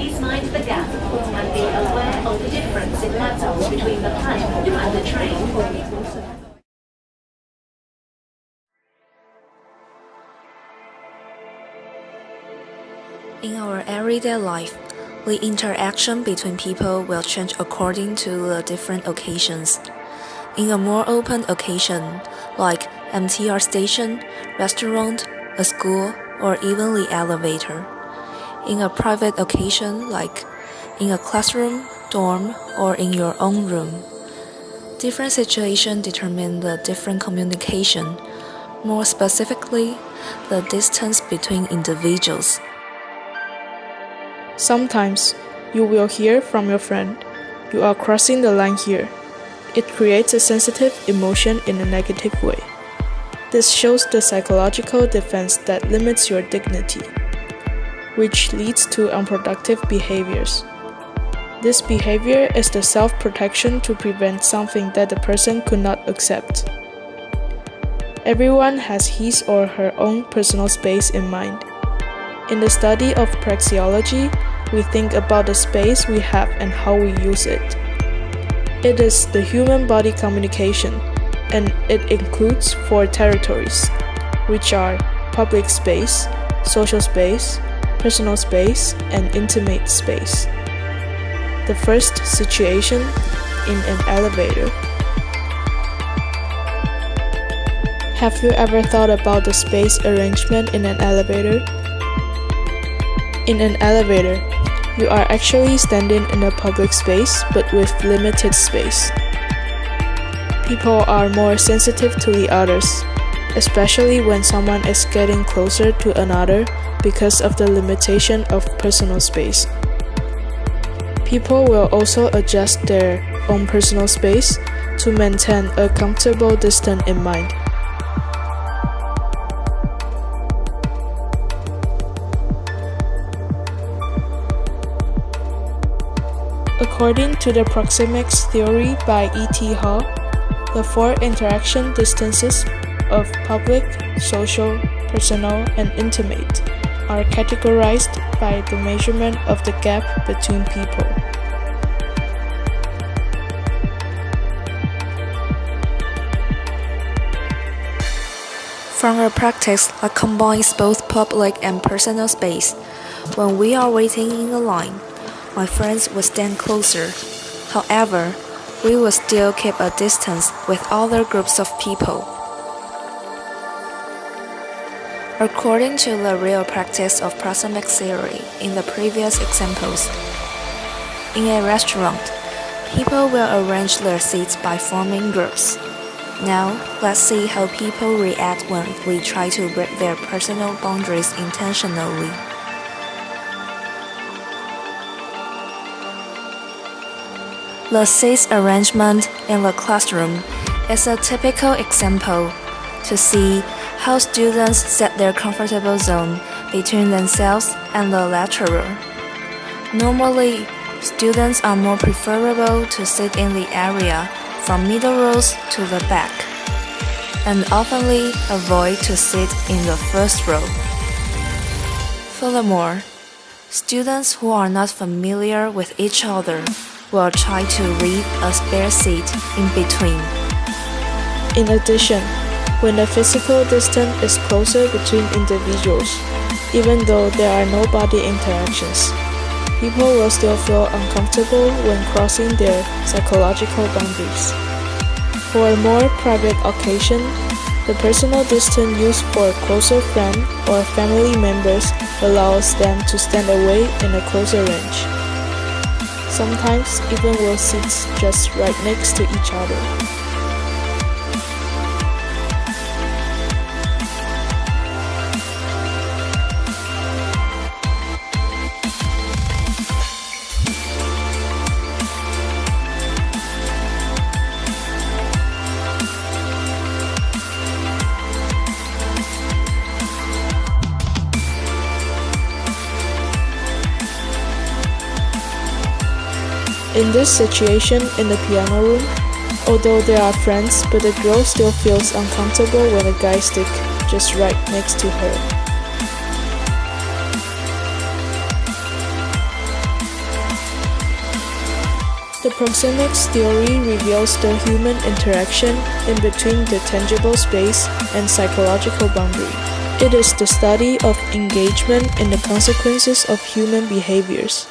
Please mind the gap and be aware of the difference in levels between the platform and the train. In our everyday life, the interaction between people will change according to the different occasions. In a more open occasion, like MTR station, restaurant, a school, or even the elevator. In a private occasion, like in a classroom, dorm, or in your own room. Different situations determine the different communication, more specifically, the distance between individuals. Sometimes, you will hear from your friend, "You are crossing the line here." It creates a sensitive emotion in a negative way. This shows the psychological defense that limits your dignity, which leads to unproductive behaviors. This behavior is the self-protection to prevent something that the person could not accept. Everyone has his or her own personal space in mind. In the study of praxeology, we think about the space we have and how we use it. It is the human body communication, and it includes 4 territories, which are public space, social space, personal space, and intimate space. The first situation, in an elevator. Have you ever thought about the space arrangement in an elevator? In an elevator, you are actually standing in a public space but with limited space. People are more sensitive to the others, especially when someone is getting closer to another because of the limitation of personal space. People will also adjust their own personal space to maintain a comfortable distance in mind. According to the proxemics theory by E.T. Hall, the 4 interaction distances of public, social, personal, and intimate are categorized by the measurement of the gap between people. From a practice that combines both public and personal space, when we are waiting in a line, my friends would stand closer. However, we would still keep a distance with other groups of people. According to the real practice of proxemics theory in the previous examples, in a restaurant, people will arrange their seats by forming groups. Now, let's see how people react when we try to break their personal boundaries intentionally. The seats arrangement in the classroom is a typical example to see how students set their comfortable zone between themselves and the lecturer. Normally, students are more preferable to sit in the area from middle rows to the back, and oftenly avoid to sit in the first row. Furthermore, students who are not familiar with each other will try to leave a spare seat in between. In addition, when the physical distance is closer between individuals, even though there are no body interactions, people will still feel uncomfortable when crossing their psychological boundaries. For a more private occasion, the personal distance used for closer friends or family members allows them to stand away in a closer range. Sometimes even with seats just right next to each other. In this situation in the piano room, although they are friends, but the girl still feels uncomfortable when the guy sits just right next to her. The proxemics theory reveals the human interaction in between the tangible space and psychological boundary. It is the study of engagement in the consequences of human behaviors.